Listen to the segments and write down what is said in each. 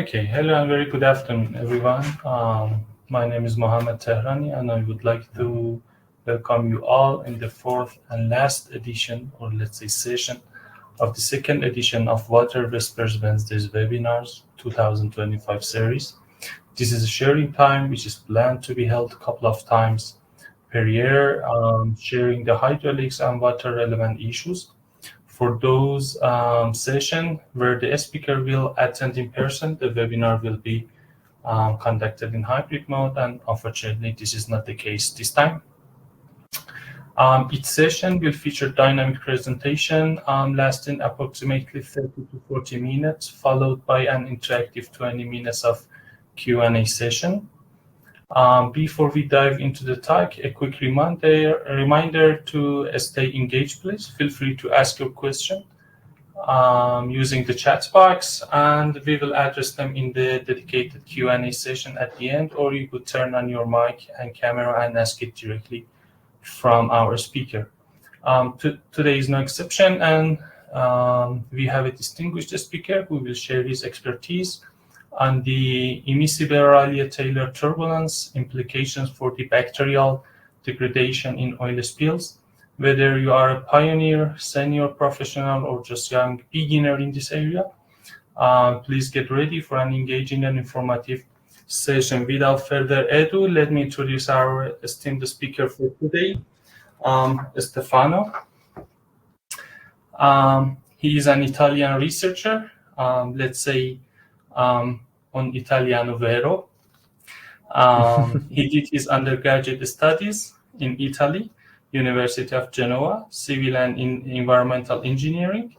Okay, hello and very good afternoon, everyone. My name is Mohammad Tehrani, and I would like to welcome you all in the fourth and last edition, or let's say session, of the second edition of Water Whispers Wednesdays webinars 2025 series. This is a sharing time which is planned to be held a couple of times per year, sharing the hydraulics and water relevant issues. For those sessions where the speaker will attend in person, the webinar will be conducted in hybrid mode, and unfortunately, this is not the case this time. Each session will feature dynamic presentation lasting approximately 30 to 40 minutes, followed by an interactive 20 minutes of Q&A session. Before we dive into the talk, a quick reminder to stay engaged, please. Feel free to ask your question using the chat box, and we will address them in the dedicated Q&A session at the end, or you could turn on your mic and camera and ask it directly from our speaker. Today is no exception, and we have a distinguished speaker who will share his expertise on the Immiscible Rayleigh-Taylor turbulence implications for the bacterial degradation in oil spills. Whether you are a pioneer, senior professional, or just young beginner in this area, please get ready for an engaging and informative session. Without further ado, let me introduce our esteemed speaker for today, Stefano. He is an Italian researcher, let's say on Italiano vero. He did his undergraduate studies in Italy, University of Genoa, civil and environmental engineering.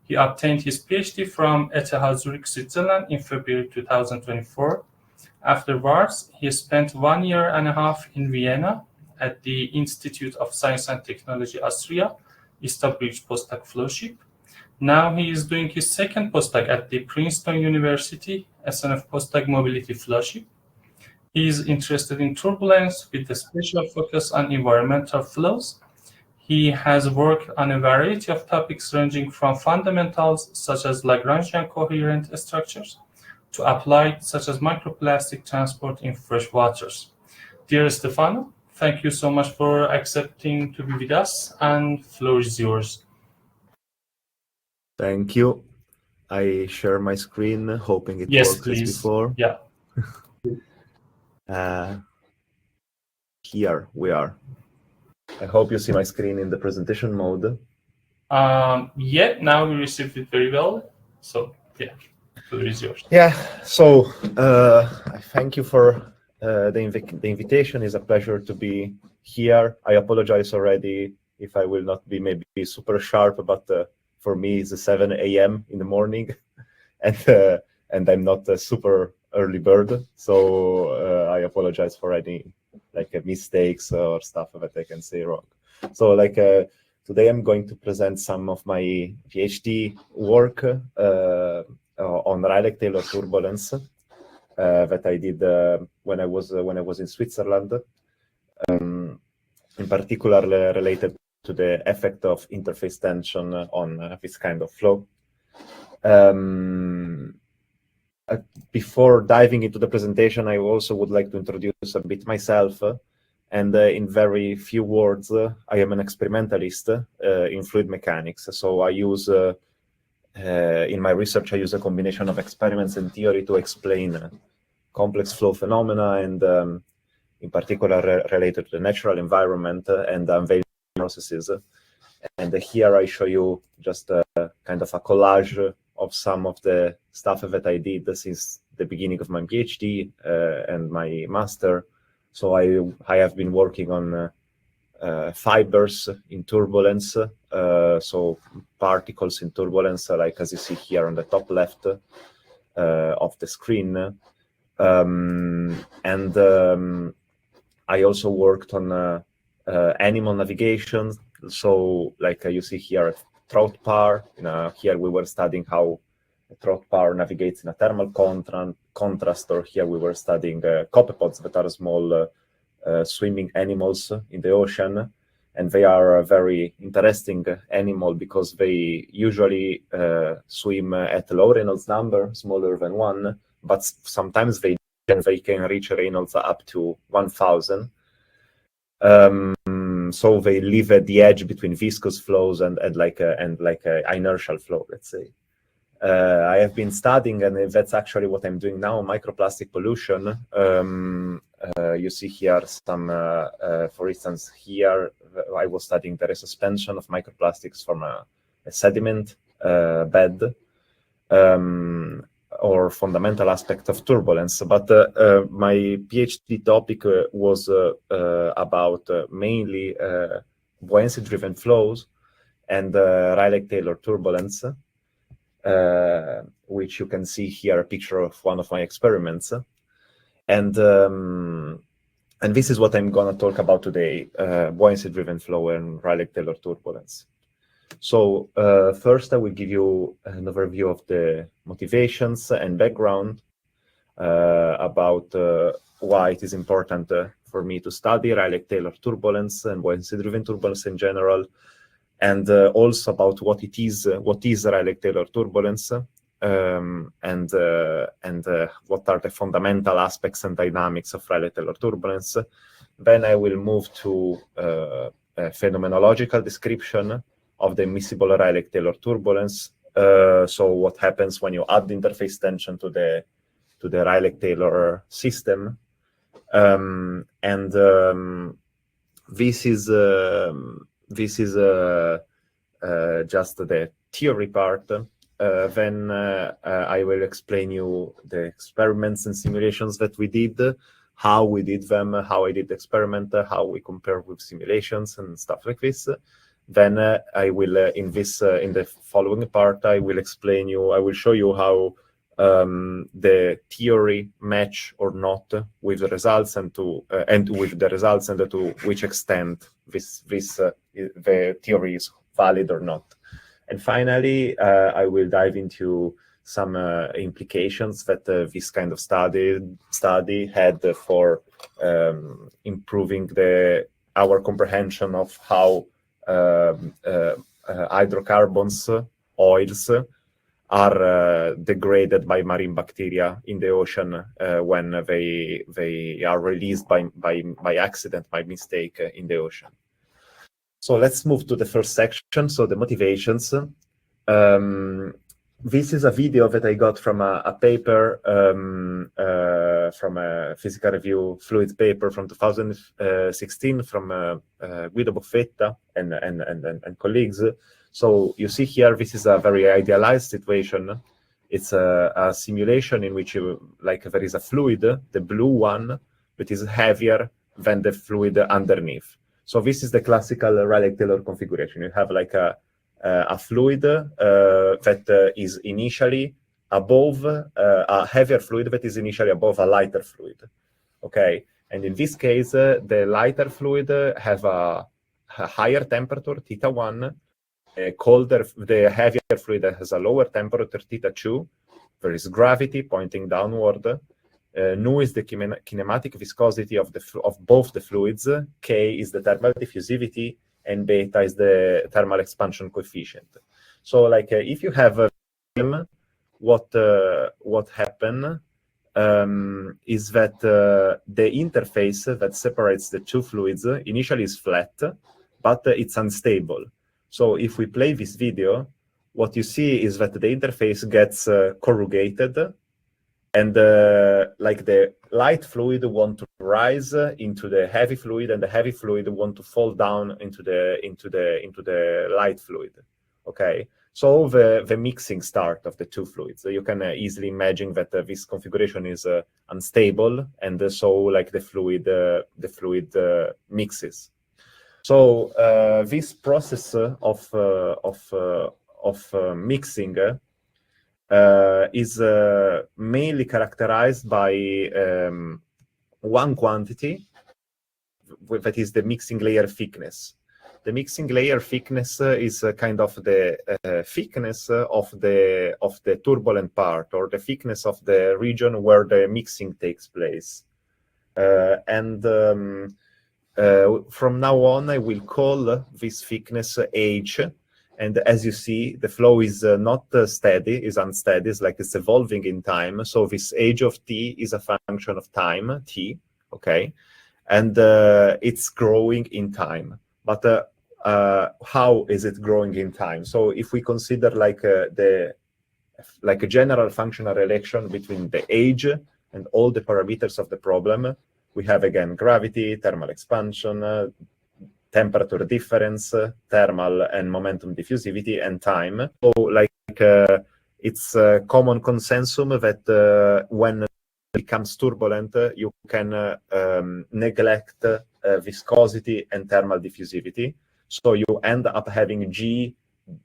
He obtained his PhD from ETH Zurich, Switzerland in February 2024. Afterwards, he spent 1.5 years in Vienna at the Institute of Science and Technology, Austria, established postdoc fellowship. Now he is doing his second postdoc at the Princeton University, SNF postdoc mobility fellowship. He is interested in turbulence with a special focus on environmental flows. He has worked on a variety of topics ranging from fundamentals such as Lagrangian coherent structures to applied such as microplastic transport in fresh waters. Dear Stefano, thank you so much for accepting to be with us, and floor is yours. Thank you. I share my screen, hoping it Yes, works please. as before. Yeah. Here we are. I hope you see my screen in the presentation mode. Yeah, now we received it very well. So, yeah, the floor is yours. Yeah, so I thank you for the invitation. It's a pleasure to be here. I apologize already if I will not be maybe super sharp, but for me it's 7 a.m. in the morning, and I'm not a super early bird, so I apologize for any mistakes or stuff that I can say wrong. So today I'm going to present some of my PhD work on Rayleigh-Taylor turbulence that I did when I was in Switzerland, in particular related to the effect of interface tension on this kind of flow. Before diving into the presentation, I also would like to introduce a bit myself, and in very few words, I am an experimentalist in fluid mechanics. So I use, in my research, I use a combination of experiments and theory to explain complex flow phenomena, and in particular related to the natural environment and unveiling processes. And here I show you just a kind of a collage of some of the stuff that I did since the beginning of my PhD and my master. So I have been working on fibers in turbulence, so particles in turbulence, like as you see here on the top left of the screen. And I also worked on animal navigation. So like you see here, trout par. Here we were studying how a trout par navigates in a thermal contrast, or here we were studying copepods that are small swimming animals in the ocean. And they are a very interesting animal because they usually swim at a low Reynolds number, smaller than 1, but sometimes they can reach Reynolds up to 1000. So they live at the edge between viscous flows and like a inertial flow, let's say. I have been studying, and that's actually what I'm doing now, microplastic pollution. You see here some, for instance, here I was studying the resuspension of microplastics from a sediment bed, or fundamental aspect of turbulence. But my PhD topic was about mainly buoyancy-driven flows and Rayleigh-Taylor turbulence, which you can see here a picture of one of my experiments. And this is what I'm going to talk about today, buoyancy-driven flow and Rayleigh-Taylor turbulence. So first I will give you an overview of the motivations and background about why it is important for me to study Rayleigh-Taylor turbulence and buoyancy-driven turbulence in general, and also about what is Rayleigh-Taylor turbulence, and what are the fundamental aspects and dynamics of Rayleigh-Taylor turbulence. Then I will move to a phenomenological description of the immiscible Rayleigh-Taylor turbulence. So what happens when you add interface tension to the Rayleigh-Taylor system, and this is just the theory part. Then I will explain you the experiments and simulations that we did, how we did them, how I did the experiment, how we compare with simulations and stuff like this. Then I will, in the following part, I will show you how the theory match or not with the results, and to which extent the theory is valid or not. And finally, I will dive into some implications that this kind of study had for improving our comprehension of how hydrocarbons, oils, are degraded by marine bacteria in the ocean when they are released by accident, by mistake in the ocean. So let's move to the first section, so the motivations. This is a video that I got from a paper, from a physical review fluid paper from 2016 from Guido Boffetta and colleagues. So you see here, this is a very idealized situation. It's a simulation in which there is a fluid, the blue one, that is heavier than the fluid underneath. So this is the classical Rayleigh-Taylor configuration. You have like a fluid that is initially above, a heavier fluid that is initially above a lighter fluid. Okay, and in this case, the lighter fluid have a higher temperature, θ1. The heavier fluid has a lower temperature, θ2. There is gravity pointing downward. Nu is the kinematic viscosity of both the fluids. K is the thermal diffusivity, and beta is the thermal expansion coefficient. So, if you have a film, what happen is that the interface that separates the two fluids initially is flat, but it's unstable. So if we play this video, what you see is that the interface gets corrugated, and the light fluid want to rise into the heavy fluid, and the heavy fluid want to fall down into the light fluid. Okay, so the mixing start of the two fluids. So you can easily imagine that this configuration is unstable, and so the fluid mixes. So this process of mixing is mainly characterized by one quantity, that is the mixing layer thickness. The mixing layer thickness is kind of the thickness of the turbulent part, or the thickness of the region where the mixing takes place. From now on, I will call this thickness H, And as you see, the flow is not steady, is unsteady, it's like it's evolving in time. So this age of t is a function of time, t, okay? And it's growing in time. But how is it growing in time? So if we consider like a general functional relation between the age and all the parameters of the problem, we have again gravity, thermal expansion, temperature difference, thermal and momentum diffusivity, and time. So like it's a common consensus that when it becomes turbulent, you can neglect viscosity and thermal diffusivity. So you end up having G,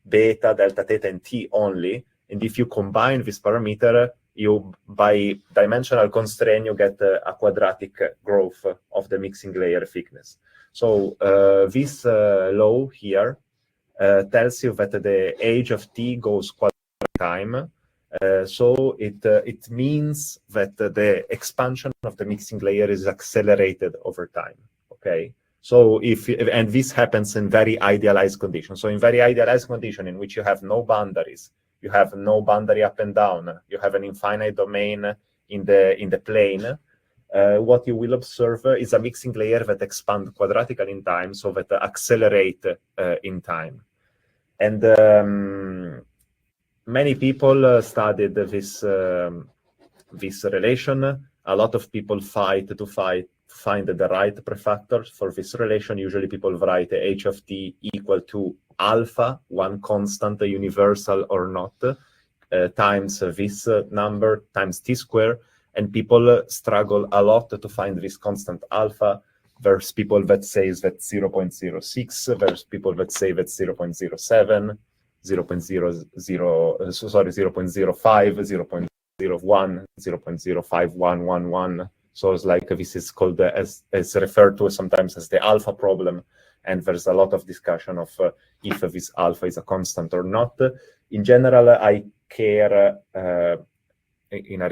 beta, delta, theta, and T only. And if you combine this parameter, you, by dimensional constraint, you get a quadratic growth of the mixing layer thickness. So this law here tells you that the age of T goes quadratic time. So it means that the expansion of the mixing layer is accelerated over time, okay? So and this happens in very idealized conditions. So in very idealized condition in which you have no boundaries, you have no boundary up and down, you have an infinite domain in the plane, what you will observe is a mixing layer that expands quadratically in time, so that accelerate in time. And many people studied this relation. A lot of people find the right prefactor for this relation. Usually people write h of t equal to alpha, one constant, universal or not, times this number times t square. And people struggle a lot to find this constant alpha. There's people that say that 0.06, there's people that say that 0.07, 0.05, 0.01, 0.0511. So it's like this is called as referred to sometimes as the alpha problem. And there's a lot of discussion of if this alpha is a constant or not. In general, I care in a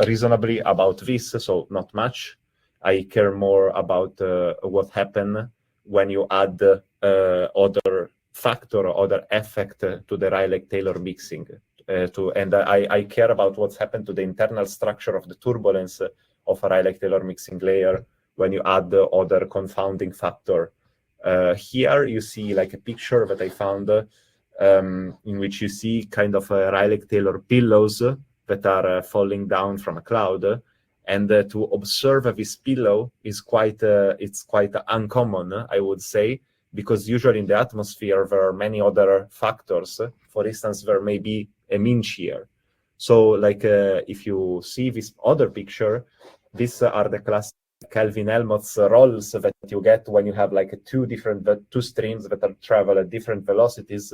reasonably about this, so not much. I care more about what happens when you add other factor or other effect to the Rayleigh-Taylor mixing. And I care about what's happened to the internal structure of the turbulence of a Rayleigh-Taylor mixing layer when you add the other confounding factor. Here you see like a picture that I found in which you see kind of Rayleigh-Taylor pillows that are falling down from a cloud, and to observe this pillow is it's quite uncommon, I would say, because usually in the atmosphere there are many other factors. For instance, there may be a mean shear. So like if you see this other picture, these are the classic Kelvin-Helmholtz rolls that you get when you have like two streams that travel at different velocities,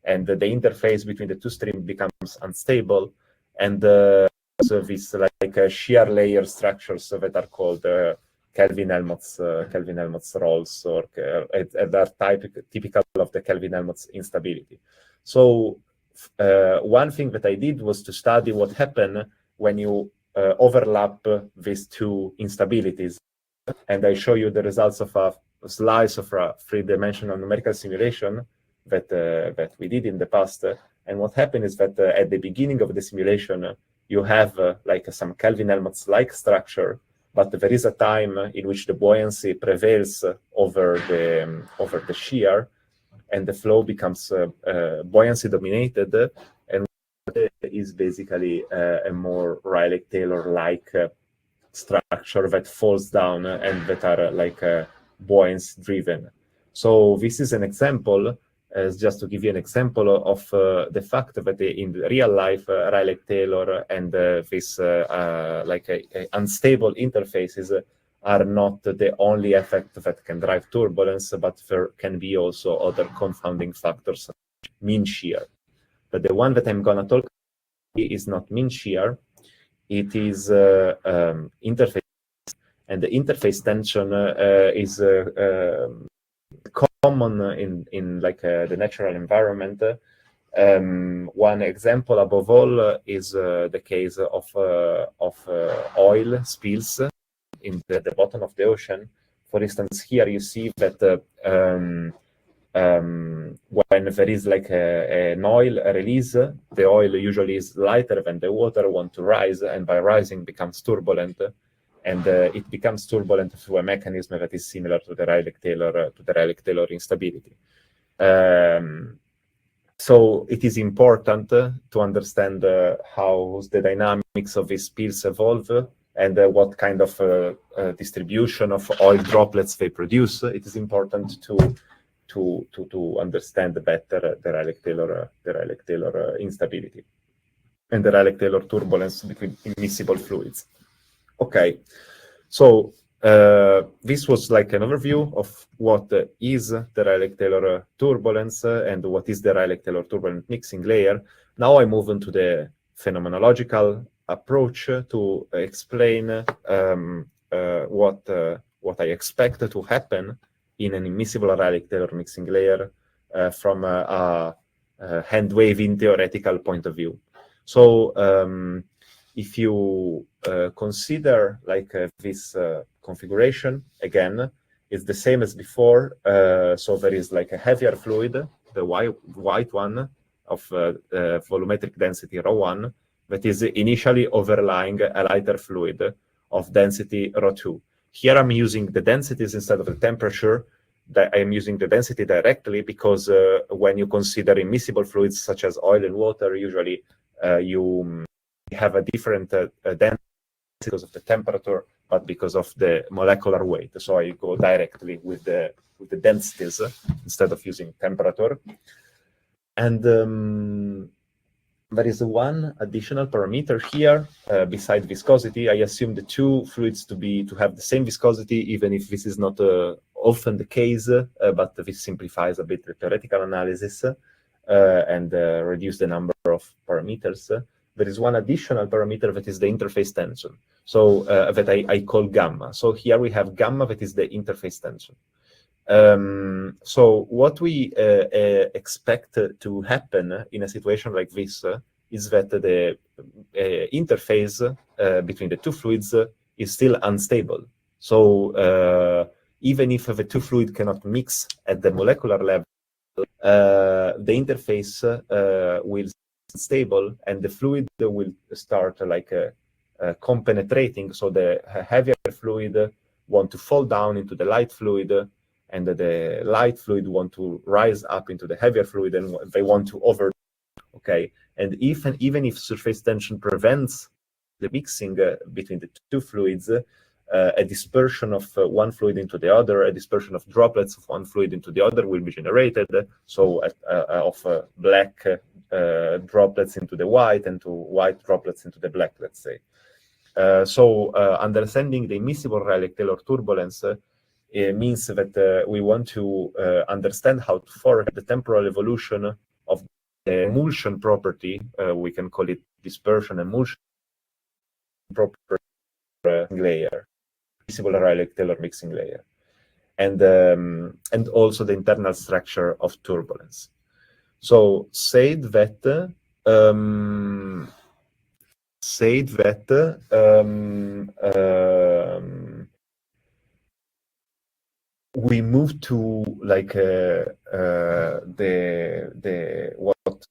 and the interface between the two streams becomes unstable. And so these like shear layer structures that are called Kelvin-Helmholtz rolls, or that are typical of the Kelvin-Helmholtz instability. So one thing that I did was to study what happened when you overlap these two instabilities. And I show you the results of a slice of a three-dimensional numerical simulation that we did in the past. And what happened is that at the beginning of the simulation, you have like some Kelvin-Helmholtz-like structure, but there is a time in which the buoyancy prevails over the shear, and the flow becomes buoyancy dominated, and is basically a more Rayleigh-Taylor-like structure that falls down and that are like buoyancy driven. So this is an example, just to give you an example of the fact that in real life, Rayleigh-Taylor and this like unstable interfaces are not the only effect that can drive turbulence, but there can be also other confounding factors, such as mean shear. But the one that I'm going to talk about is not mean shear, it is interface. And the interface tension is common in like the natural environment. One example above all is the case of oil spills in the bottom of the ocean. For instance, here you see that when there is like an oil release, the oil usually is lighter than the water, want to rise, and by rising becomes turbulent, and it becomes turbulent through a mechanism that is similar to the Rayleigh-Taylor instability. So it is important to understand how the dynamics of these spills evolve and what kind of distribution of oil droplets they produce. It is important to understand better the Rayleigh-Taylor instability and the Rayleigh-Taylor turbulence between immiscible fluids. Okay, so this was like an overview of what is the Rayleigh-Taylor turbulence and what is the Rayleigh-Taylor turbulent mixing layer. Now I move into the phenomenological approach to explain what I expect to happen in an immiscible Rayleigh-Taylor mixing layer from a hand-waving theoretical point of view. So if you consider like this configuration, again, it's the same as before. So there is like a heavier fluid, the white one of volumetric density ρ1, that is initially overlying a lighter fluid of density ρ2. Here I'm using the densities instead of the temperature. That I am using the density directly because when you consider immiscible fluids such as oil and water, usually you have a different density because of the temperature, but because of the molecular weight. So I go directly with the densities instead of using temperature. And there is one additional parameter here beside viscosity. I assume the two fluids to have the same viscosity, even if this is not often the case, but this simplifies a bit the theoretical analysis and reduce the number of parameters. There is one additional parameter that is the interface tension, so that I call gamma. So here we have gamma, that is the interface tension. So what we expect to happen in a situation like this is that the interface between the two fluids is still unstable. So even if the two fluids cannot mix at the molecular level, the interface will be stable, and the fluid will start like compenetrating. So the heavier fluid want to fall down into the light fluid, and the light fluid want to rise up into the heavier fluid, and they want to over. Okay, and even if surface tension prevents the mixing between the two fluids, a dispersion of one fluid into the other, a dispersion of droplets of one fluid into the other will be generated. So of black droplets into the white, and to white droplets into the black, let's say. So understanding the immiscible Rayleigh-Taylor turbulence means that we want to understand how to forecast the temporal evolution of the emulsion property. We can call it dispersion emulsion property layer, immiscible Rayleigh-Taylor mixing layer, and also the internal structure of turbulence. So said that we move to like the what to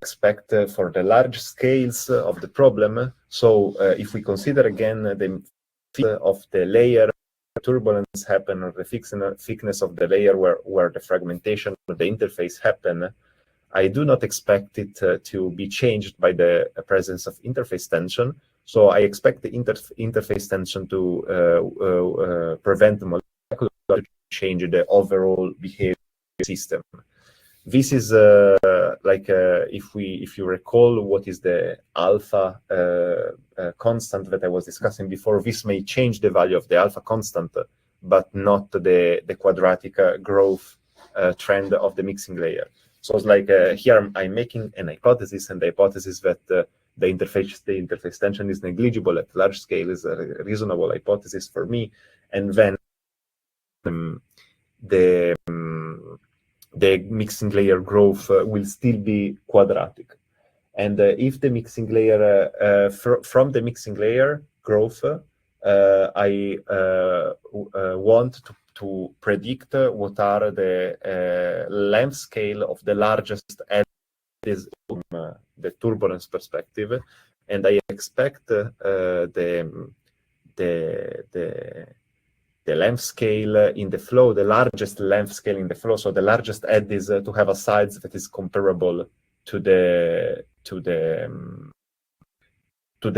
expect for the large scales of the problem. So if we consider again the of the layer, turbulence happen, or the thickness of the layer where the fragmentation of the interface happen, I do not expect it to be changed by the presence of interface tension. So I expect the interface tension to prevent the molecular to change the overall behavior system. This is like if you recall what is the alpha constant that I was discussing before, this may change the value of the alpha constant, but not the quadratic growth trend of the mixing layer. So it's like here I'm making an hypothesis, and the hypothesis that the interface tension is negligible at large scale is a reasonable hypothesis for me, and then the mixing layer growth will still be quadratic. And if the mixing layer from the mixing layer growth I want to predict what are the length scale of the largest eddies from the turbulence perspective, and I expect the length scale in the flow, the largest length scale in the flow, so the largest eddies to have a size that is comparable to the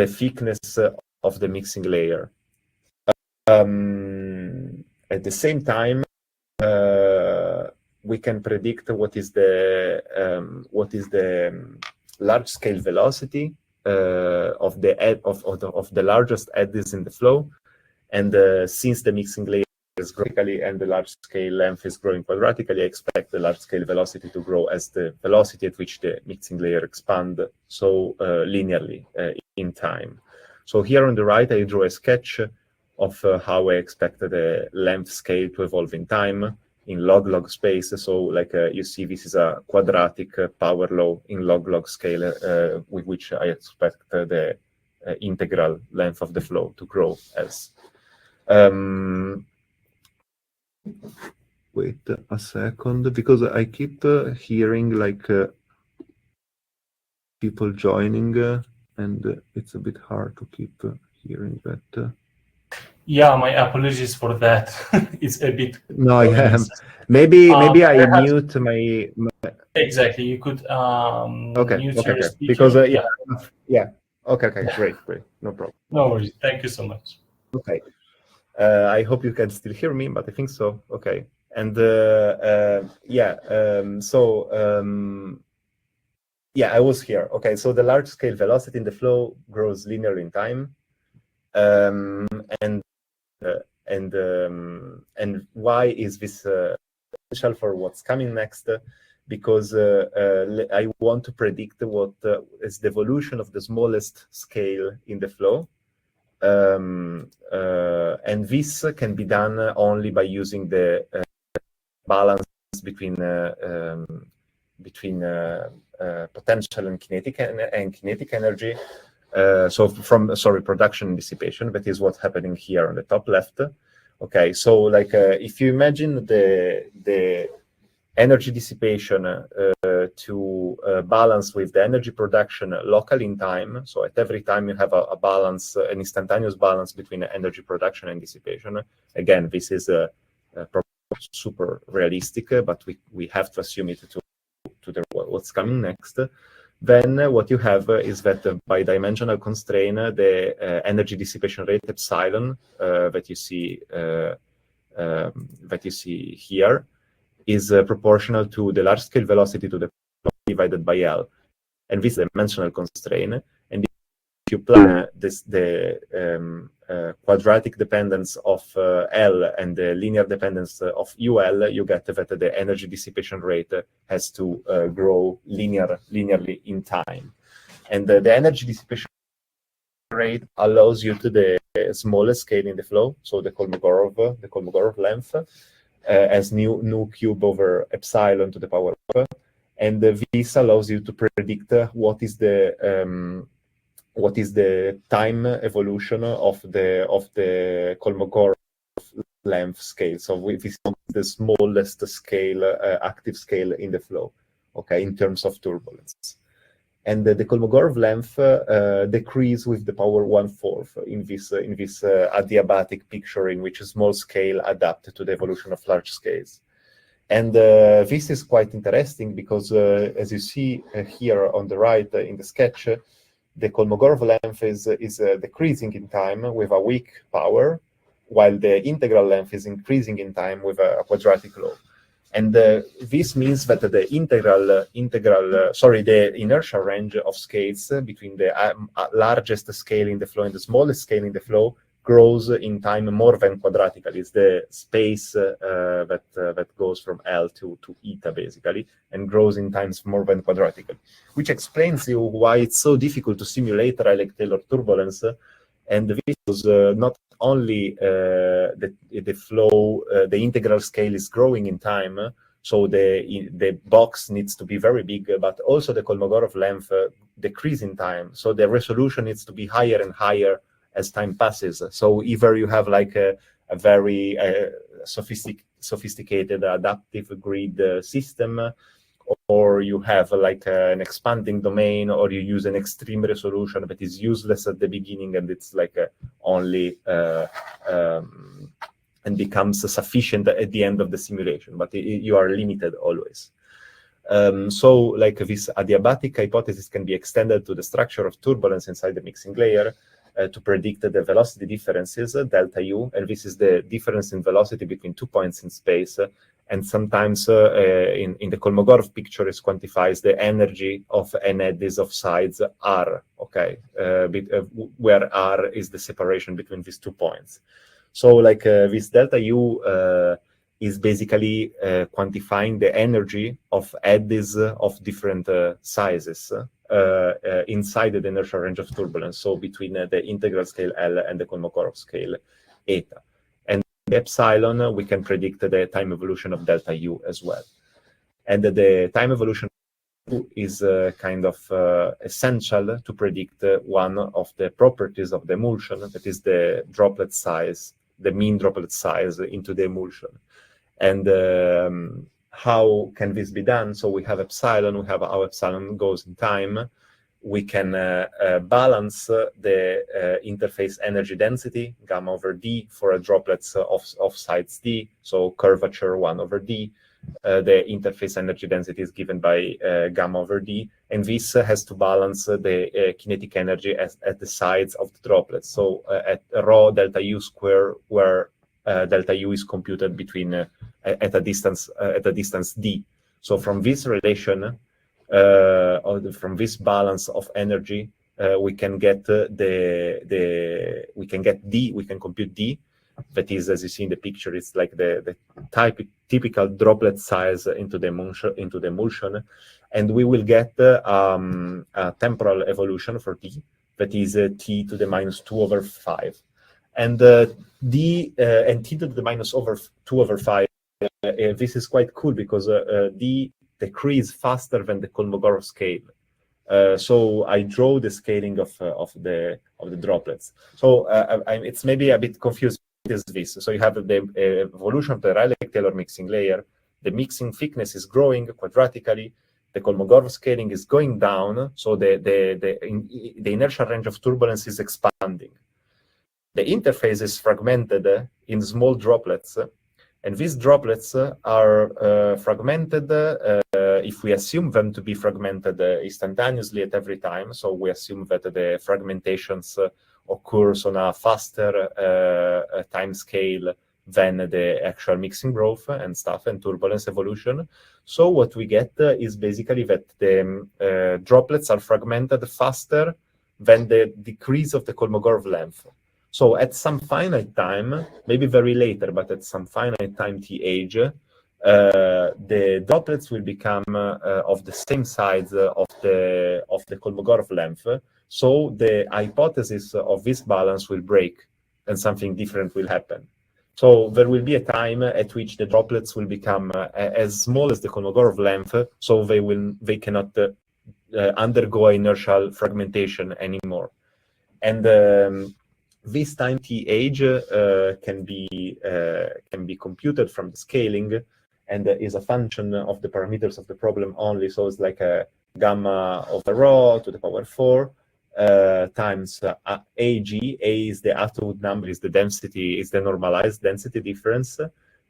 thickness of the mixing layer. At the same time, we can predict what is the large scale velocity of the largest eddies in the flow. And since the mixing layer is vertically and the large scale length is growing quadratically, I expect the large scale velocity to grow as the velocity at which the mixing layer expands, so linearly in time. So here on the right, I draw a sketch of how I expect the length scale to evolve in time in log-log space. So like you see, this is a quadratic power law in log-log scale with which I expect the integral length of the flow to grow as. Wait a second, because I keep hearing like people joining and it's a bit hard to keep hearing that. Yeah, my apologies for that. It's a bit. No, yeah. Maybe I mute my. Exactly, you could mute your speaker. Because yeah. Okay, great, no problem. No worries. Thank you so much. Okay. I hope you can still hear me, but I think so. Okay. And I was here. Okay, so the large scale velocity in the flow grows linearly in time, and why is this essential for what's coming next? Because I want to predict what is the evolution of the smallest scale in the flow. And this can be done only by using the balance between potential and kinetic energy. So from production and dissipation, that is what's happening here on the top left. Okay, so like if you imagine the energy dissipation to balance with the energy production locally in time. So at every time you have a balance, an instantaneous balance between energy production and dissipation. Again, this is super realistic, but we have to assume it to what's coming next. Then what you have is that by dimensional constraint, the energy dissipation rate epsilon that you see here is proportional to the large scale velocity to the divided by L, and this is a dimensional constraint. And if you plan the quadratic dependence of L and the linear dependence of UL, you get that the energy dissipation rate has to grow linearly in time. And the energy dissipation rate allows you to the smallest scale in the flow, so the Kolmogorov length, as nu cube over epsilon to the power of, and this allows you to predict what is the time evolution of the Kolmogorov length scale. So this is the smallest scale, active scale in the flow, okay, in terms of turbulence. And the Kolmogorov length decrease with the power 1/4 in this adiabatic picture in which a small scale adapt to the evolution of large scales. And this is quite interesting because, as you see here on the right in the sketch, the Kolmogorov length is decreasing in time with a weak power, while the integral length is increasing in time with a quadratic law. And this means that the inertial range of scales between the largest scale in the flow and the smallest scale in the flow grows in time more than quadratically. It's the space that goes from L to eta, basically, and grows in times more than quadratically, which explains you why it's so difficult to simulate Rayleigh-Taylor turbulence. And this was not only the flow, the integral scale is growing in time, so the box needs to be very big, but also the Kolmogorov length decrease in time, so the resolution needs to be higher and higher as time passes. So either you have like a very sophisticated adaptive grid system, or you have like an expanding domain, or you use an extreme resolution that is useless at the beginning and it's like only and becomes sufficient at the end of the simulation, but you are limited always. So like this adiabatic hypothesis can be extended to the structure of turbulence inside the mixing layer to predict the velocity differences, delta U, and this is the difference in velocity between 2 points in space. And sometimes in the Kolmogorov picture, it quantifies the energy of an eddies of sides R, okay, where R is the separation between these 2 points. So like this delta U is basically quantifying the energy of eddies of different sizes inside the inertial range of turbulence, so between the integral scale L and the Kolmogorov scale eta. And the epsilon, we can predict the time evolution of delta U as well. And the time evolution is kind of essential to predict one of the properties of the emulsion, that is the droplet size, the mean droplet size into the emulsion. And how can this be done? So we have epsilon, we have how epsilon goes in time. We can balance the interface energy density, gamma over d, for a droplets of sides d, so curvature 1 over d. The interface energy density is given by gamma over d, and this has to balance the kinetic energy at the sides of the droplets. So at rho delta u square, where delta u is computed between at a distance d. So from this relation, from this balance of energy, we can get we can compute d. That is, as you see in the picture, it's like the typical droplet size into the emulsion, and we will get a temporal evolution for d, that is t to the minus 2 over 5. And d and t to the minus 2 over 5, this is quite cool because d decrease faster than the Kolmogorov scale. So I draw the scaling of the droplets. So it's maybe a bit confusing. Is this? So you have the evolution of the Rayleigh-Taylor mixing layer. The mixing thickness is growing quadratically. The Kolmogorov scaling is going down. So the inertial range of turbulence is expanding. The interface is fragmented in small droplets, and these droplets are fragmented if we assume them to be fragmented instantaneously at every time. So we assume that the fragmentations occurs on a faster time scale than the actual mixing growth and stuff and turbulence evolution. So what we get is basically that the droplets are fragmented faster than the decrease of the Kolmogorov length. So at some finite time, maybe very later, but at some finite time th, the droplets will become of the same size of the Kolmogorov length. So the hypothesis of this balance will break and something different will happen. So there will be a time at which the droplets will become as small as the Kolmogorov length, so they cannot undergo inertial fragmentation anymore. And this time th can be computed from the scaling, and is a function of the parameters of the problem only. So it's like a gamma over rho to the power 4 times ag. A is the absolute number, is the density, is the normalized density difference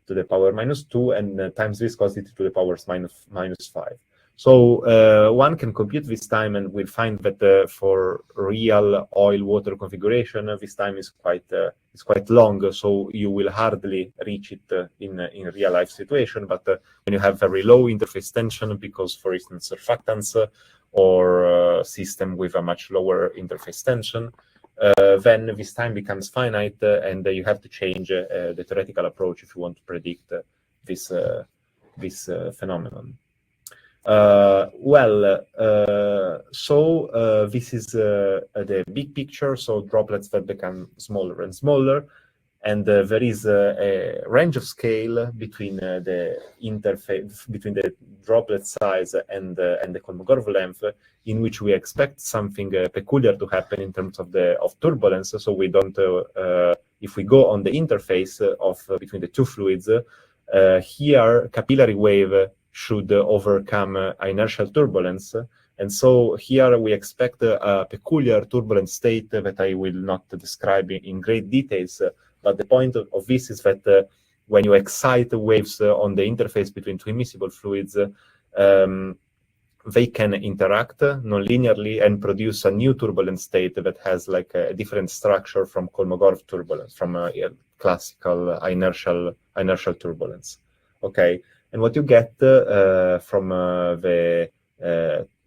to the power minus 2, and times viscosity to the powers minus 5. So one can compute this time, and we'll find that for real oil-water configuration, this time is quite long. So you will hardly reach it in real-life situation. But when you have very low interface tension, because, for instance, surfactants or system with a much lower interface tension, then this time becomes finite, and you have to change the theoretical approach if you want to predict this phenomenon. So this is the big picture. So droplets that become smaller and smaller, And there is a range of scale between the interface, between the droplet size and the Kolmogorov length, in which we expect something peculiar to happen in terms of turbulence. So we don't, if we go on the interface of between the two fluids, here capillary wave should overcome inertial turbulence. And so here we expect a peculiar turbulent state that I will not describe in great details. But the point of this is that when you excite waves on the interface between two immiscible fluids, they can interact non-linearly and produce a new turbulent state that has like a different structure from Kolmogorov turbulence, from a classical inertial turbulence. Okay, and what you get from the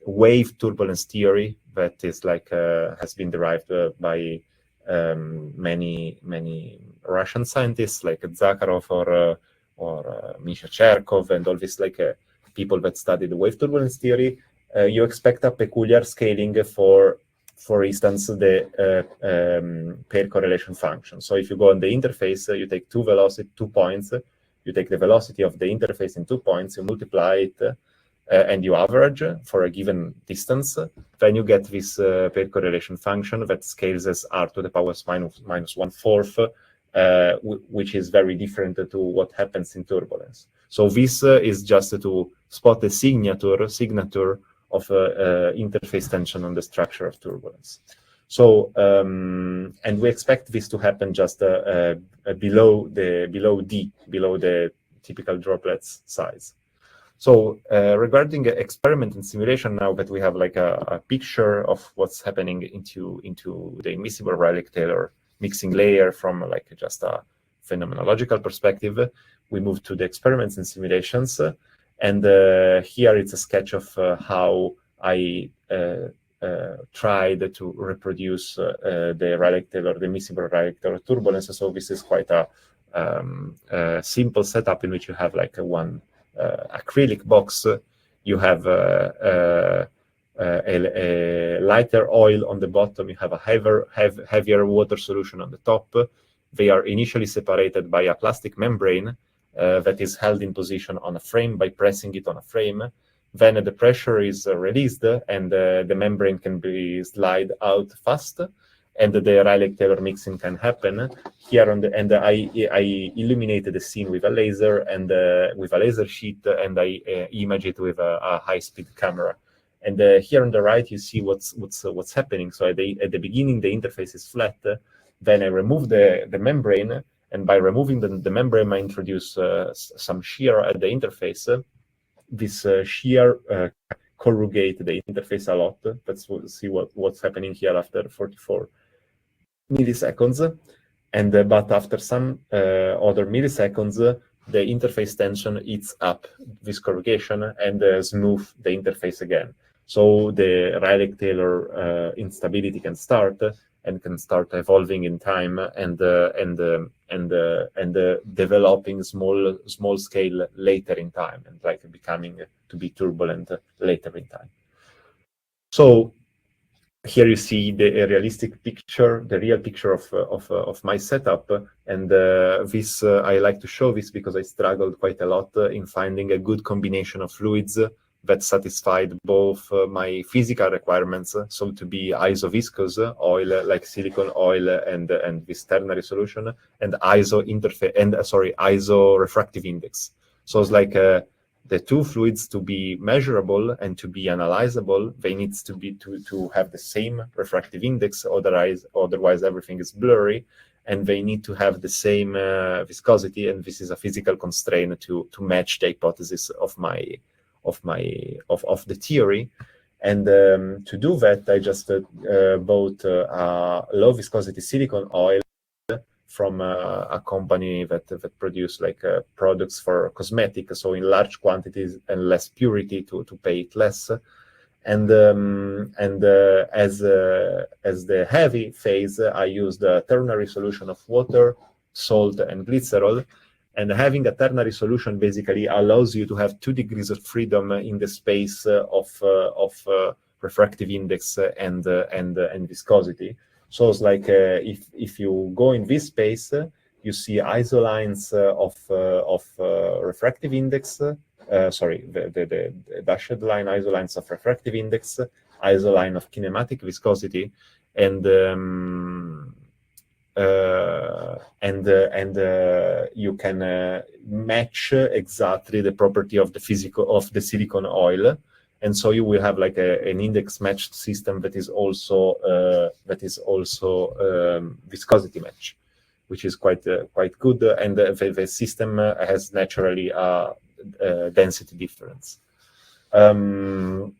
wave turbulence theory that is like has been derived by many Russian scientists like Zakharov or Misha Cherkov and all these like people that study the wave turbulence theory. You expect a peculiar scaling for instance, the pair correlation function. So if you go on the interface, you take two points, you take the velocity of the interface in 2 points, you multiply it, and you average for a given distance, then you get this pair correlation function that scales as r to the power minus 1/4, which is very different to what happens in turbulence. So this is just to spot the signature of interface tension on the structure of turbulence. So, and we expect this to happen just below the typical droplets size. So regarding experiment and simulation, now that we have like a picture of what's happening into the immiscible Rayleigh-Taylor mixing layer from like just a phenomenological perspective, we move to the experiments and simulations. And here it's a sketch of how I tried to reproduce the Rayleigh-Taylor, the immiscible Rayleigh-Taylor turbulence. So this is quite a simple setup in which you have like one acrylic box. You have a lighter oil on the bottom. You have a heavier water solution on the top. They are initially separated by a plastic membrane that is held in position on a frame by pressing it on a frame. Then the pressure is released and the membrane can be slide out fast, and the Rayleigh-Taylor mixing can happen. Here on the end, I illuminated the scene with a laser and with a laser sheet, and I image it with a high-speed camera. And here on the right, you see what's happening. So at the beginning, the interface is flat. Then I remove the membrane, and by removing the membrane, I introduce some shear at the interface. This shear corrugate the interface a lot. Let's see what's happening here after 44 milliseconds. And but after some other milliseconds, the interface tension eats up this corrugation and smooth the interface again. So the Rayleigh-Taylor instability can start and can start evolving in time and developing small scale later in time, and like becoming to be turbulent later in time. So here you see the realistic picture, the real picture of my setup, and this I like to show this because I struggled quite a lot in finding a good combination of fluids that satisfied both my physical requirements, so to be isoviscous oil like silicone oil and this ternary solution, and iso refractive index. So it's like the two fluids to be measurable and to be analyzable, they need to have the same refractive index, otherwise everything is blurry, and they need to have the same viscosity, and this is a physical constraint to match the hypothesis of the theory. And to do that, I just bought a low viscosity silicone oil from a company that produce like products for cosmetics, so in large quantities and less purity to pay it less. And as the heavy phase, I used a ternary solution of water, salt, and glycerol. And having a ternary solution basically allows you to have 2 degrees of freedom in the space of refractive index and viscosity. So it's like if you go in this space, you see isolines of refractive index, the dashed line isolines of refractive index, isoline of kinematic viscosity, and you can match exactly the property of the silicon oil, and so you will have like an index matched system that is also viscosity match, which is quite good, and the system has naturally a density difference. So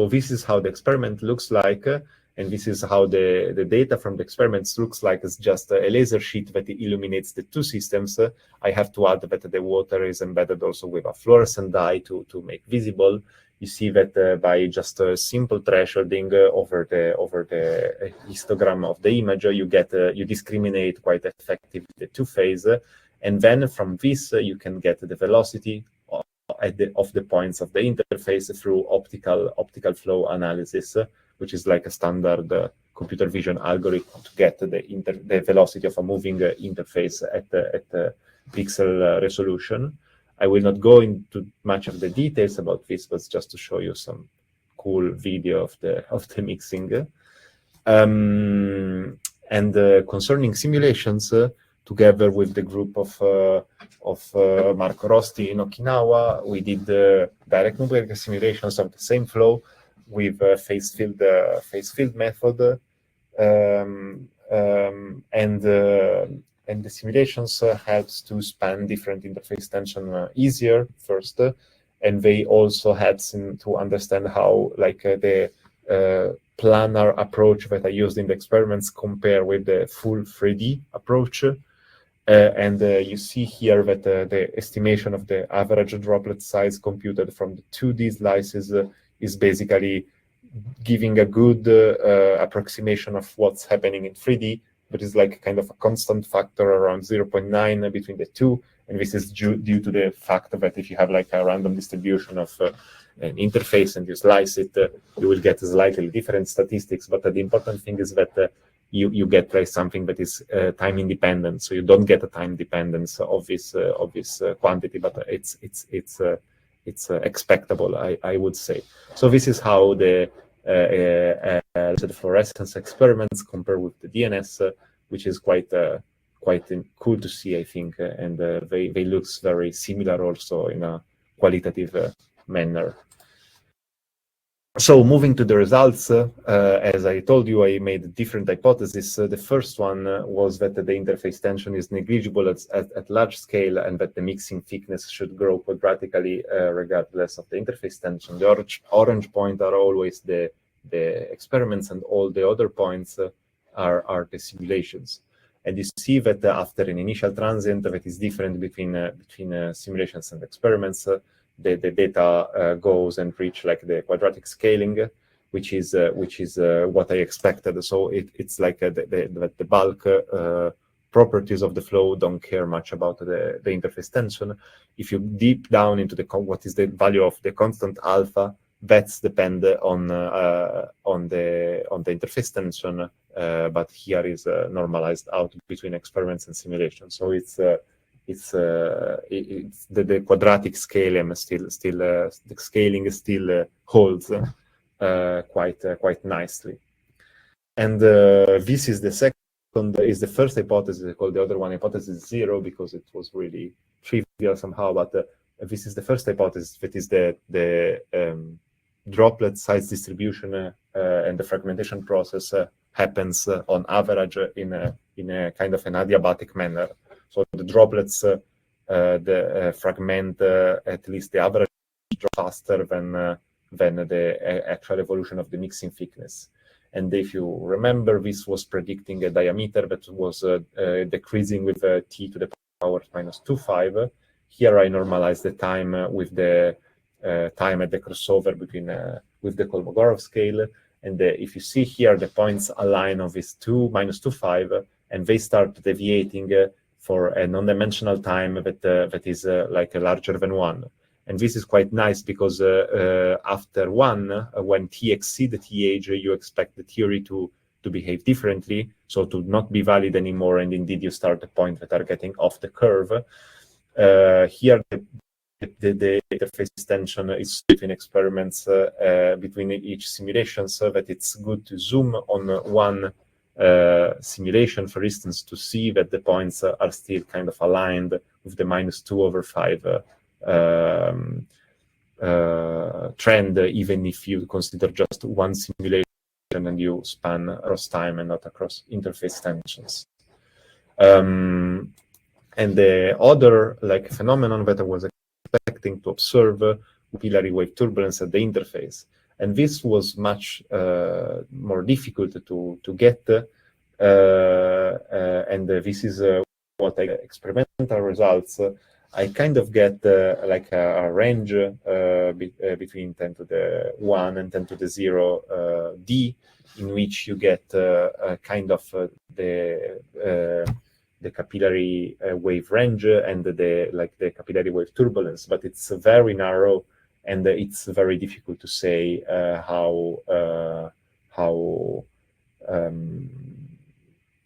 this is how the experiment looks like, and this is how the data from the experiments looks like. It's just a laser sheet that illuminates the two systems. I have to add that the water is embedded also with a fluorescent dye to make visible. You see that by just a simple thresholding over the histogram of the image, you discriminate quite effectively the two phase, and then from this you can get the velocity of the points of the interface through optical flow analysis, which is like a standard computer vision algorithm to get the velocity of a moving interface at pixel resolution. I will not go into much of the details about this, but just to show you some cool video of the mixing. Concerning simulations, together with the group of Marco Rosti in Okinawa, we did direct numerical simulations of the same flow with phase field method, and the simulations helps to span different interface tension easier first, and they also helps to understand how the planar approach that I used in the experiments compare with the full 3D approach. You see here that the estimation of the average droplet size computed from the 2D slices is basically giving a good approximation of what's happening in 3D, but is like kind of a constant factor around 0.9 between the two. And this is due to the fact that if you have like a random distribution of an interface and you slice it, you will get slightly different statistics. But the important thing is that you get like something that is time independent, so you don't get a time dependence of this quantity, but it's expectable, I would say. So this is how the fluorescence experiments compare with the DNS, which is quite cool to see, I think, and they looks very similar also in a qualitative manner. So moving to the results, as I told you, I made different hypotheses. The first one was that the interface tension is negligible at large scale, and that the mixing thickness should grow quadratically regardless of the interface tension. The orange point are always the experiments, and all the other points are the simulations. And you see that after an initial transient that is different between simulations and experiments, the data goes and reach like the quadratic scaling, which is what I expected. So it's like the bulk properties of the flow don't care much about the interface tension. If you deep down into what is the value of the constant alpha, that's depend on the interface tension, but here is normalized out between experiments and simulations. So it's the quadratic scale still the scaling still holds quite nicely. And this is the the first hypothesis. I call the other one hypothesis 0 because it was really trivial somehow. But this is the first hypothesis, that is the droplet size distribution and the fragmentation process happens on average in a kind of an adiabatic manner. So the droplets fragment at least the average faster than the actual evolution of the mixing thickness. And if you remember, this was predicting a diameter that was decreasing with t to the power -25. Here I normalized the time with the time at the crossover between with the Kolmogorov scale. And if you see here, the points align of this -25, and they start deviating for a non-dimensional time that is like larger than 1. And this is quite nice because after 1, when t exceeds th, you expect the theory to to behave differently, so to not be valid anymore, and indeed you start at points that are getting off the curve. Here the interface tension is between experiments between each simulation, so that it's good to zoom on one simulation, for instance, to see that the points are still kind of aligned with the -2/5 trend, even if you consider just one simulation and you span across time and not across interface tensions. And the other phenomenon that I was expecting to observe capillary wave turbulence at the interface, and this was much more difficult to get, and this is what experimental results. I kind of get a range between 10 to the 1 and 10 to the 0 d, in which you get kind of the capillary wave range and the capillary wave turbulence, but it's very narrow, and it's very difficult to say how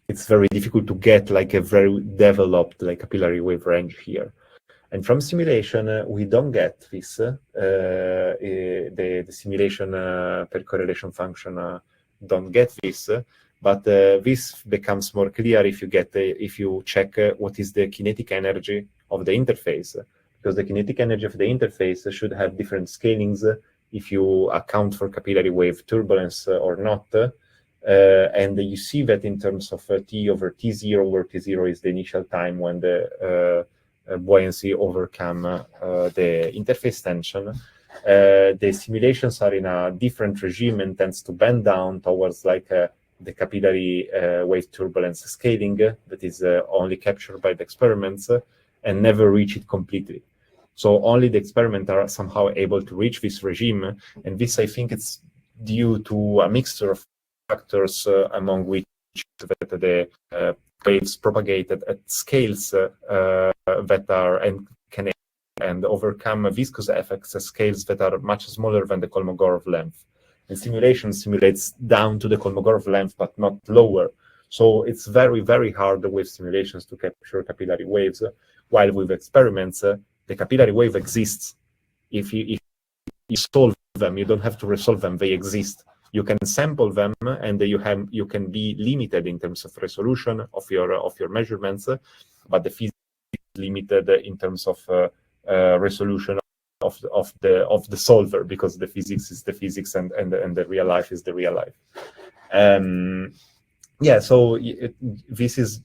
it's very difficult to get a very developed capillary wave range here. And from simulation, we don't get this. The simulation per correlation function don't get this. But this becomes more clear if you check what is the kinetic energy of the interface, because the kinetic energy of the interface should have different scalings if you account for capillary wave turbulence or not. And you see that in terms of T over T0, where T0 is the initial time when the buoyancy overcome the interface tension. The simulations are in a different regime and tends to bend down towards the capillary wave turbulence scaling that is only captured by the experiments and never reach it completely. So only the experiments are somehow able to reach this regime, and this, I think, it's due to a mixture of factors, among which the waves propagated at scales that are and overcome viscous effects at scales that are much smaller than the Kolmogorov length. And simulation simulates down to the Kolmogorov length, but not lower. So it's very, very hard with simulations to capture capillary waves, while with experiments, the capillary wave exists. If you solve them, you don't have to resolve them, they exist. You can sample them, and you can be limited in terms of resolution of your measurements, but the physics is limited in terms of resolution of the solver, because the physics is the physics and the real life is the real life. So this is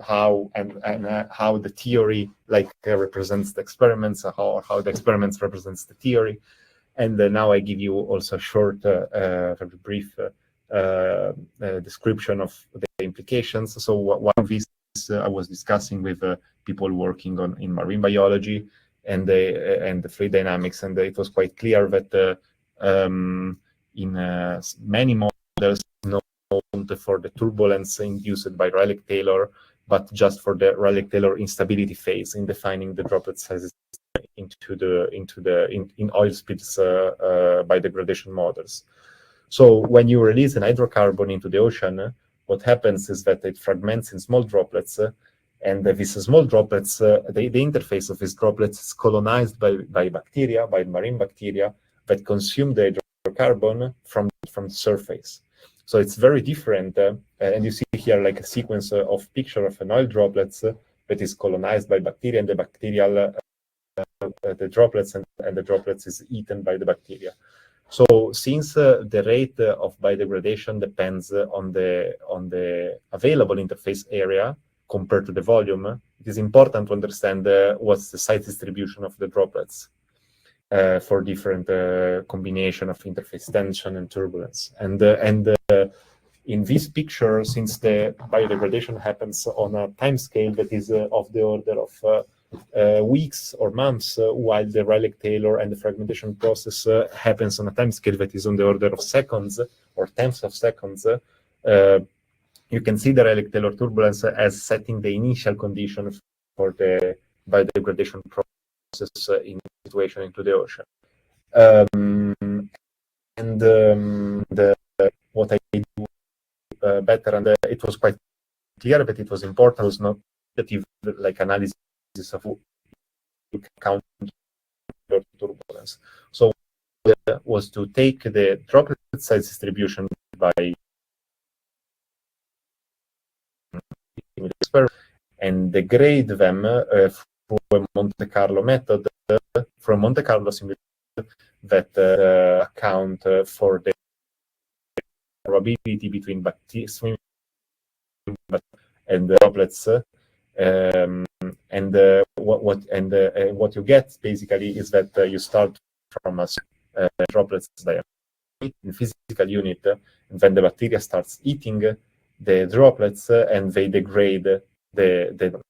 how the theory represents the experiments, how the experiments represents the theory. And now I give you also a short, very brief description of the implications. So one of these I was discussing with people working in marine biology and the fluid dynamics, and it was quite clear that in many models, not for the turbulence induced by Rayleigh-Taylor, but just for the Rayleigh-Taylor instability phase in defining the droplet sizes in oil spills by degradation models. So when you release an hydrocarbon into the ocean, what happens is that it fragments in small droplets, and these small droplets, the interface of these droplets is colonized by bacteria, by marine bacteria that consume the hydrocarbon from the surface. So it's very different, and you see here a sequence of picture of an oil droplets that is colonized by bacteria, and the bacterial the droplets and the droplets is eaten by the bacteria. So since the rate of biodegradation depends on the available interface area compared to the volume, it is important to understand what's the size distribution of the droplets for different combination of interface tension and turbulence. And in this picture, since the biodegradation happens on a time scale that is of the order of weeks or months, while the Rayleigh-Taylor and the fragmentation process happens on a time scale that is on the order of seconds or tenths of seconds, you can see the Rayleigh-Taylor turbulence as setting the initial condition for the biodegradation process in situation into the ocean. What I do better, and it was quite clear that it was important. It was not quantitative like analysis of you can count turbulence. So was to take the droplet size distribution by and degrade them through a Monte Carlo method from Monte Carlo simulation that account for the probability between bacteria and droplets. What you get basically is that you start from a droplets diameter in physical unit, and then the bacteria starts eating the droplets, and they degrade the.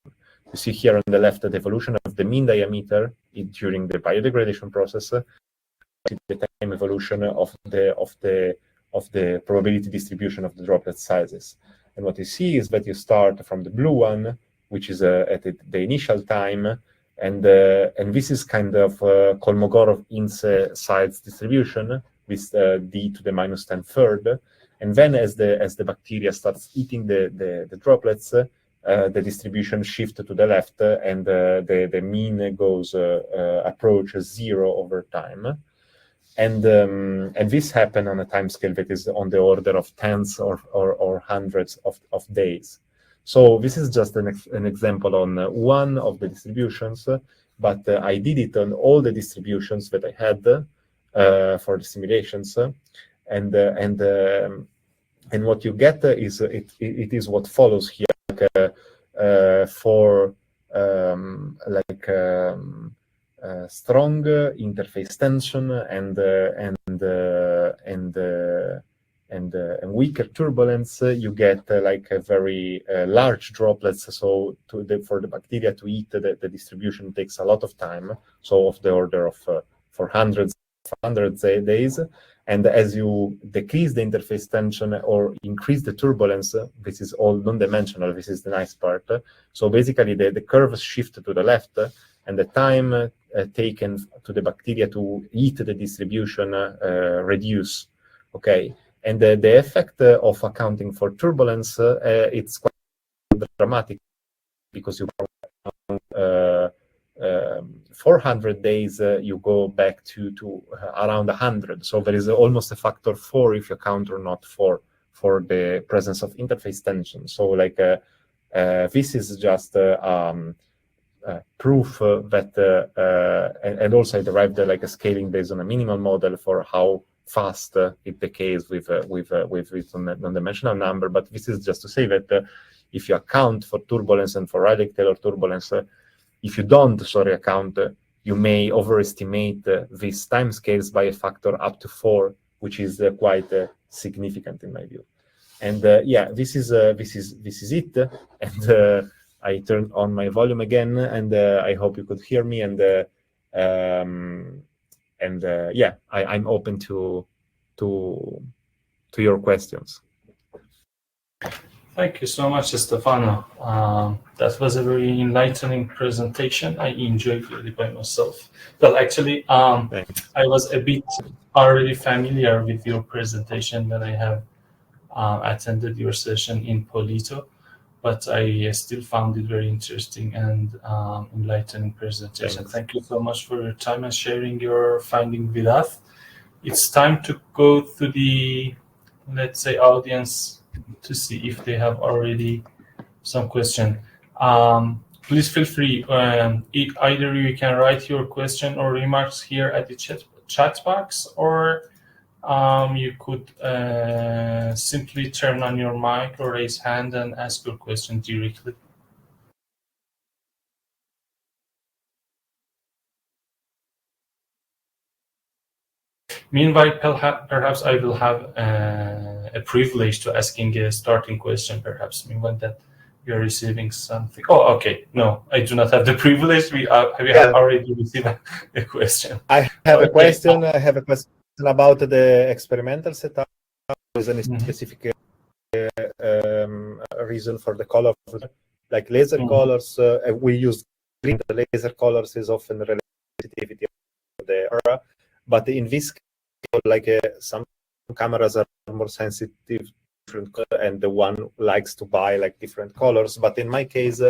You see here on the left the evolution of the mean diameter during the biodegradation process, the time evolution of the probability distribution of the droplet sizes. And what you see is that you start from the blue one, which is at the initial time, and this is kind of Kolmogorov-Ince size distribution with d to the minus 10 third. And then as the bacteria starts eating the droplets, the distribution shifts to the left, and the mean goes approaches 0 over time. And this happened on a time scale that is on the order of tens or hundreds of days. So this is just an example on one of the distributions, but I did it on all the distributions that I had for the simulations, and what you get is it is what follows here, for strong interface tension and weaker turbulence. You get like a very large droplets. So for the bacteria to eat the distribution takes a lot of time. So of the order of for hundreds days. And as you decrease the interface tension or increase the turbulence, this is all non-dimensional. This is the nice part. So basically the curves shift to the left, and the time taken to the bacteria to eat the distribution reduce. Okay, and the effect of accounting for turbulence, it's quite dramatic, because you 400 days you go back to around 100. So there is almost a factor 4 if you account or not for the presence of interface tension. So like this is just proof that and also I derived like a scaling based on a minimal model for how fast it decays with non-dimensional number. But this is just to say that if you account for turbulence and for Rayleigh-Taylor turbulence, if you don't account, you may overestimate these time scales by a factor up to 4, which is quite significant in my view. And yeah, this is it. And I turned on my volume again, and I hope you could hear me. And yeah, I'm open to your questions. Thank you so much, Stefano. That was a very enlightening presentation. I enjoyed it by myself. Well, actually, I was a bit already familiar with your presentation when I have attended your session in Polito, but I still found it very interesting and enlightening presentation. Thanks. Thank you so much for your time and sharing your finding with us. It's time to go to the, let's say, audience to see if they have already some question. Please feel free. Either you can write your question or remarks here at the chat box, or you could simply turn on your mic or raise hand and ask your question directly. Meanwhile, perhaps I will have a privilege to asking a starting question, perhaps, meanwhile that we are receiving something. Oh, okay. No, I do not have the privilege. We have already received a question. I have a question. I have a question about the experimental setup. Is any specific reason for the color? Like laser colors, we use green. The laser colors is often related to sensitivity of the aura, but in this case, like some cameras are more sensitive different and the one likes to buy like different colors. But in my case,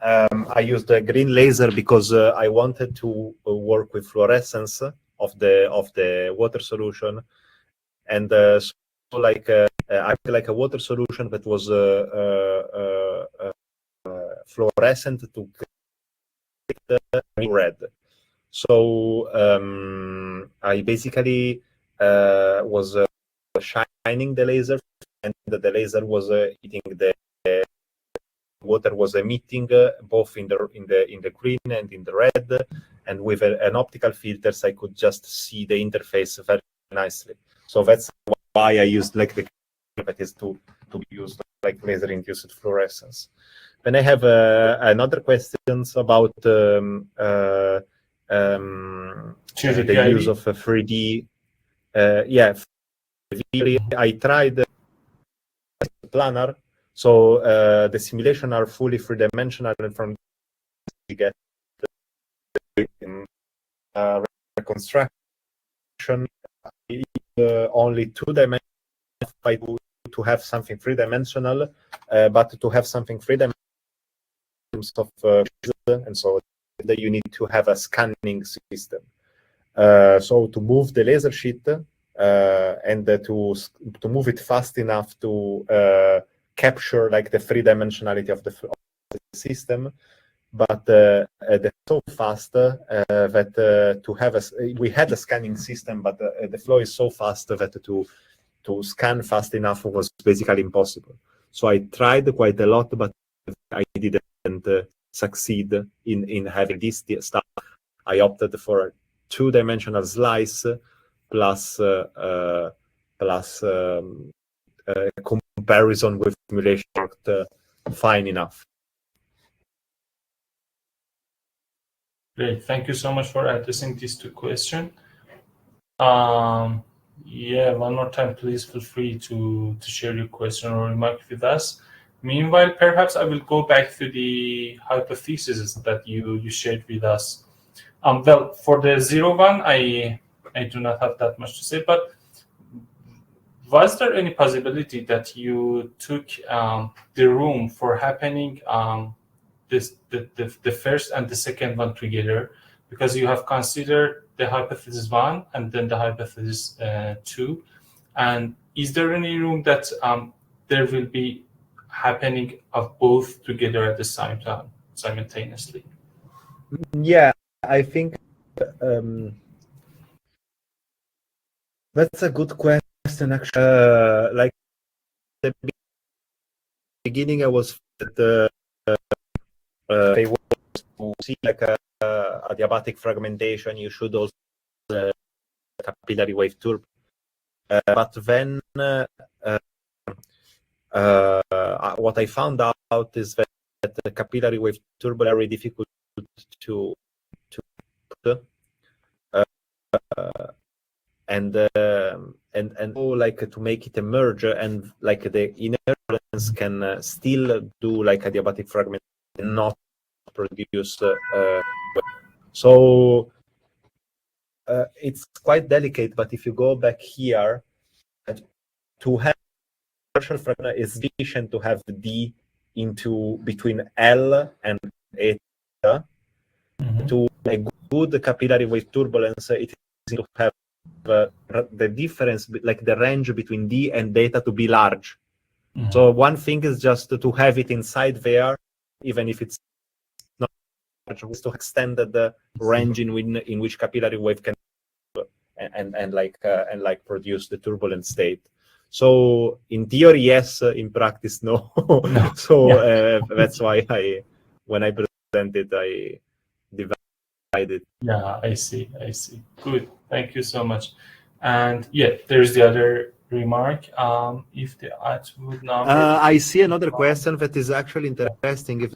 I used a green laser because I wanted to work with fluorescence of the water solution, and so like I feel like a water solution that was fluorescent to red. So I basically was shining the laser, and the laser was hitting the water was emitting both in the green and in the red, and with an optical filters I could just see the interface very nicely. So that's why I used like the that is to use like laser induced fluorescence. Then I have another questions about the use of a 3D. Yeah, I tried the planner. So the simulation are fully three-dimensional, and from you get reconstruction only two-dimensional to have something three-dimensional, but to have something three-dimensional of and so you need to have a scanning system. So to move the laser sheet and to move it fast enough to capture like the three-dimensionality of the system, but they're so fast that to have we had a scanning system, but the flow is so fast that to scan fast enough was basically impossible. So I tried quite a lot, but I didn't succeed in having this stuff. I opted for a two-dimensional slice plus comparison with simulation worked fine enough. Great, thank you so much for addressing these two questions. Yeah, one more time, please feel free to share your question or remark with us. Meanwhile, perhaps I will go back to the hypothesis that you shared with us. Well, for the 0-1, I do not have that much to say, but was there any possibility that you took the room for happening the first and the second one together, because you have considered the hypothesis 1 and then the hypothesis 2, and is there any room that there will be happening of both together at the same time, simultaneously? Yeah, I think that's a good question. Actually, like the beginning, I was they want to see like a adiabatic fragmentation. You should also capillary wave turbulence. But then what I found out is that the capillary wave turbulence are very difficult to and like to make it emerge, and like the inertials can still do like adiabatic fragment and not produce so it's quite delicate. But if you go back here, to have partial fragment is sufficient to have D into between L and eta. To a good capillary wave turbulence, it is to have the difference, like the range between D and theta, to be large. So one thing is just to have it inside there, even if it's not large, to extend the range in which capillary wave can and produce the turbulent state. So in theory, yes. In practice, no. So that's why when I presented, I divided. Yeah, I see. Good. Thank you so much. And yeah, there's the other remark. If the attribute number. I see another question that is actually interesting. If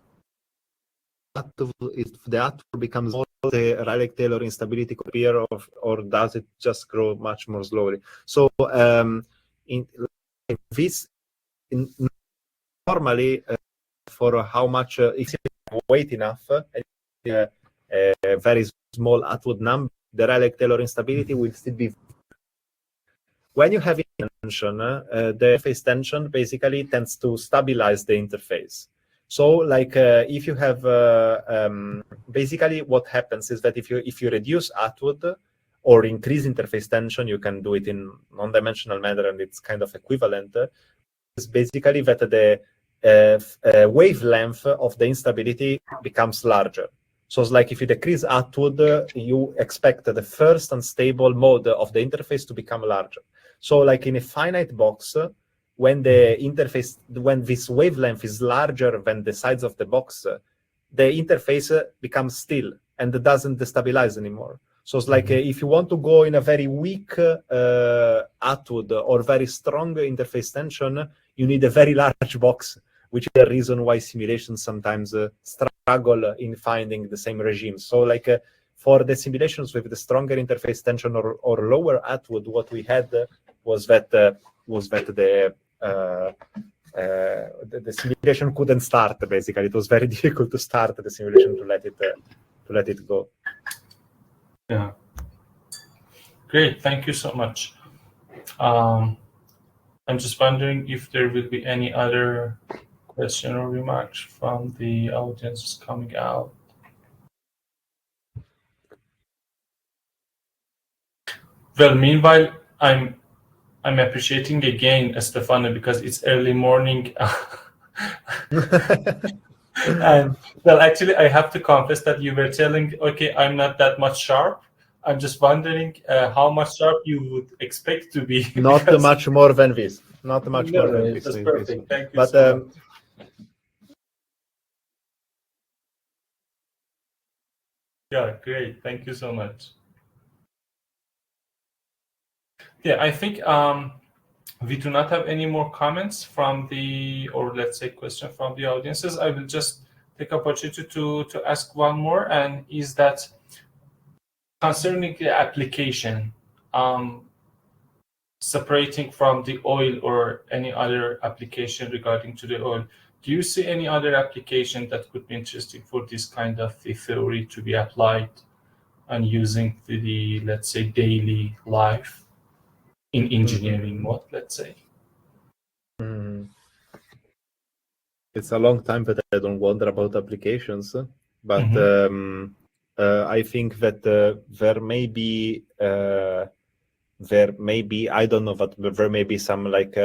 the attribute becomes more, the Rayleigh-Taylor instability could appear, or does it just grow much more slowly? So normally for how much if you weight enough, a very small Atwood number, the Rayleigh-Taylor instability will still be. when you have tension, the interface tension basically tends to stabilize the interface. So like if you have, basically what happens is that if you reduce Atwood or increase interface tension, you can do it in non-dimensional manner and it's kind of equivalent. It's basically that the wavelength of the instability becomes larger. So it's like if you decrease Atwood, you expect the first unstable mode of the interface to become larger. So like in a finite box, when this wavelength is larger than the size of the box, the interface becomes still and doesn't destabilize anymore. So it's like if you want to go in a very weak Atwood or very strong interface tension, you need a very large box, which is the reason why simulations sometimes struggle in finding the same regime. So like for the simulations with the stronger interface tension or lower Atwood, what we had was that the simulation couldn't start. Basically, it was very difficult to start the simulation to let it go. Yeah. Great. Thank you so much. I'm just wondering if there will be any other question or remarks from the audience coming out. Well, meanwhile, I'm appreciating again, Stefano, because it's early morning. And well, actually, I have to confess that you were telling, okay, I'm not that much sharp. I'm just wondering how much sharp you would expect to be. Not much more than this. Not much more than this. That's perfect. Thank you so much. Yeah, great. Thank you so much. Yeah, I think we do not have any more comments from or let's say question from the audiences. I will just take opportunity to ask one more, and is that concerning the application, separating from the oil or any other application regarding to the oil, do you see any other application that could be interesting for this kind of theory to be applied and using the let's say daily life in engineering mode, let's say? It's a long time that I don't wonder about applications, but I think that there may be I don't know, but there may be some like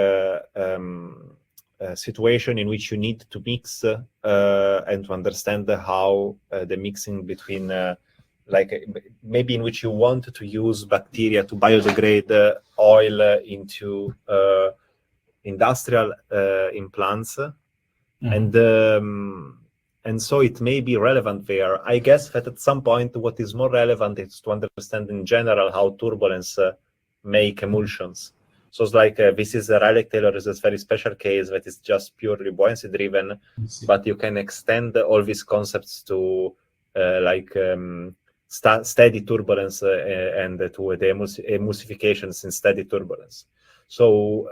situation in which you need to mix and to understand how the mixing between like maybe in which you want to use bacteria to biodegrade oil into industrial implants. And so it may be relevant there. I guess that at some point what is more relevant is to understand in general how turbulence make emulsions. So it's like this is a Rayleigh-Taylor is a very special case that is just purely buoyancy driven, but you can extend all these concepts to steady turbulence and to the emulsifications in steady turbulence. So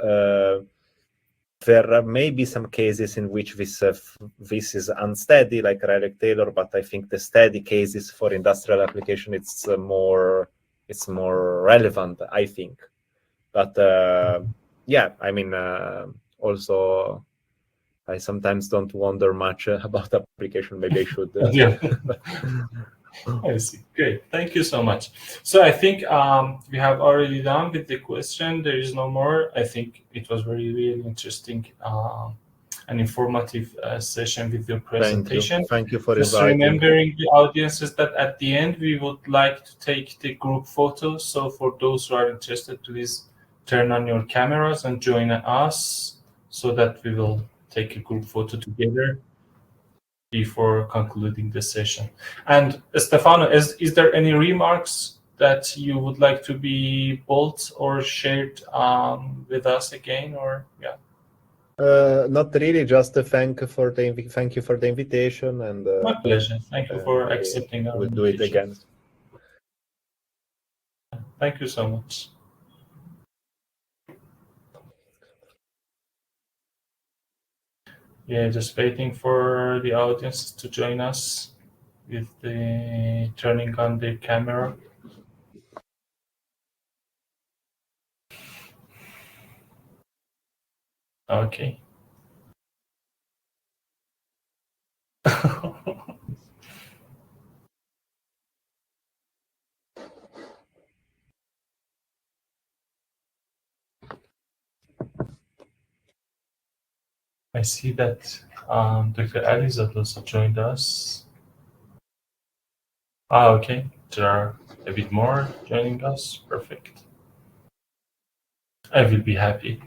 there may be some cases in which this is unsteady, like Rayleigh-Taylor, but I think the steady cases for industrial application it's more relevant, I think. But yeah, I mean, also I sometimes don't wonder much about application. Maybe I should. Yeah. I see. Great. Thank you so much. So I think we have already done with the question. There is no more. I think it was really interesting and informative session with your presentation. Thank you for just inviting. Remembering the audiences that at the end we would like to take the group photos. So for those who are interested, please turn on your cameras and join us so that we will take a group photo together before concluding the session. And Stefano, is there any remarks that you would like to be bold or shared with us again, or yeah? Not really, just thank you for the invitation, and my pleasure. Thank you for accepting our invitation. We'll do it again. Thank you so much. Yeah, just waiting for the audience to join us with the turning on the camera. Okay. I see that Dr. Ali's also joined us. Okay. There are a bit more joining us. Perfect. I will be happy.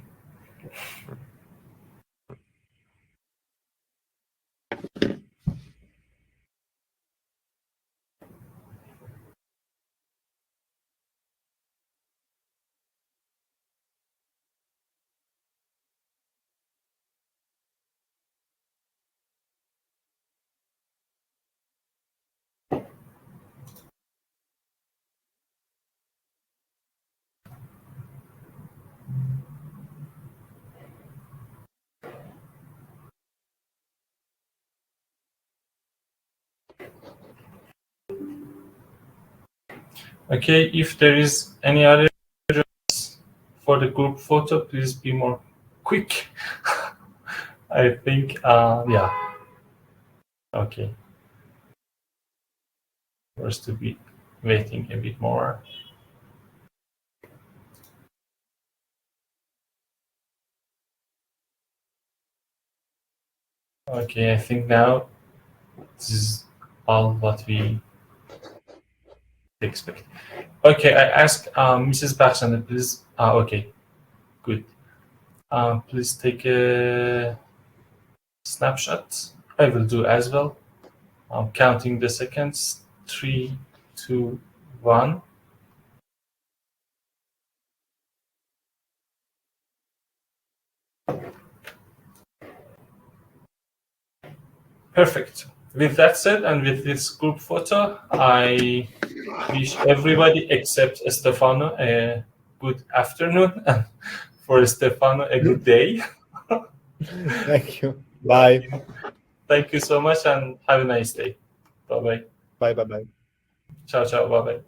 Okay, if there is any other for the group photo, please be more quick. I think, yeah. Okay. First to be waiting a bit more. Okay, I think now this is all what we expect. Okay, I ask Mrs. Bakhshande, please. Okay, good. Please take a snapshot. I will do as well. I'm counting the seconds. 3, 2, 1. Perfect. With that said, and with this group photo, I wish everybody except Stefano a good afternoon, and for Stefano a good day. Thank you. Bye. Thank you so much, and have a nice day. Bye bye. Bye. Bye. Bye. Ciao, ciao. Bye bye.